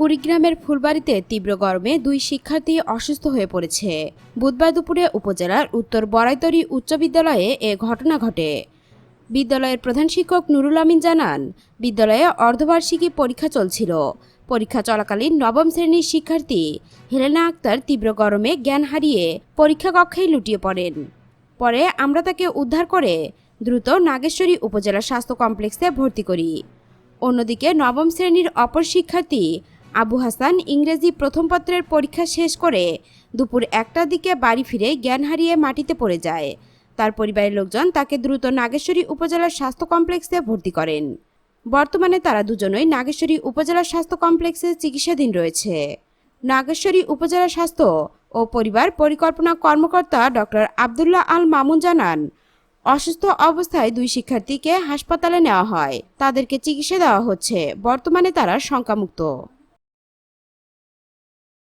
কুড়িগ্রামের ফুলবাড়ীতে তীব্র গরমে দুই শিক্ষার্থী অসুস্থ হয়ে পড়েছে। বুধবার দুপুরে উপজেলার উত্তর বড়াইতলী উচ্চ বিদ্যালয়ে এ ঘটনা ঘটে। বিদ্যালয়ের প্রধান শিক্ষক নুরুল আমিন জানান, বিদ্যালয়ে অর্ধবার্ষিকী পরীক্ষা চলছিল। পরীক্ষা চলাকালীন নবম শ্রেণীর শিক্ষার্থী হেলেনা আক্তার তীব্র গরমে জ্ঞান হারিয়ে পরীক্ষা কক্ষেই লুটিয়ে পড়েন। পরে আমরা তাকে উদ্ধার করে দ্রুত নাগেশ্বরী উপজেলা স্বাস্থ্য কমপ্লেক্সে ভর্তি করি। অন্যদিকে নবম শ্রেণীর অপর শিক্ষার্থী আবু হাসান ইংরেজি প্রথম পত্রের পরীক্ষা শেষ করে দুপুর 1টার দিকে বাড়ি ফিরে জ্ঞান হারিয়ে মাটিতে পড়ে যায়। তার পরিবারের লোকজন তাকে দ্রুত নাগেশ্বরী উপজেলার স্বাস্থ্য কমপ্লেক্সে ভর্তি করেন। বর্তমানে তারা দুজনই নাগেশ্বরী উপজেলা স্বাস্থ্য কমপ্লেক্সে চিকিৎসাধীন রয়েছে। নাগেশ্বরী উপজেলা স্বাস্থ্য ও পরিবার পরিকল্পনা কর্মকর্তা ডক্টর আবদুল্লাহ আল মামুন জানান, অসুস্থ অবস্থায় দুই শিক্ষার্থীকে হাসপাতালে নেওয়া হয়। তাদেরকে চিকিৎসা দেওয়া হচ্ছে। বর্তমানে তারা শঙ্কামুক্ত।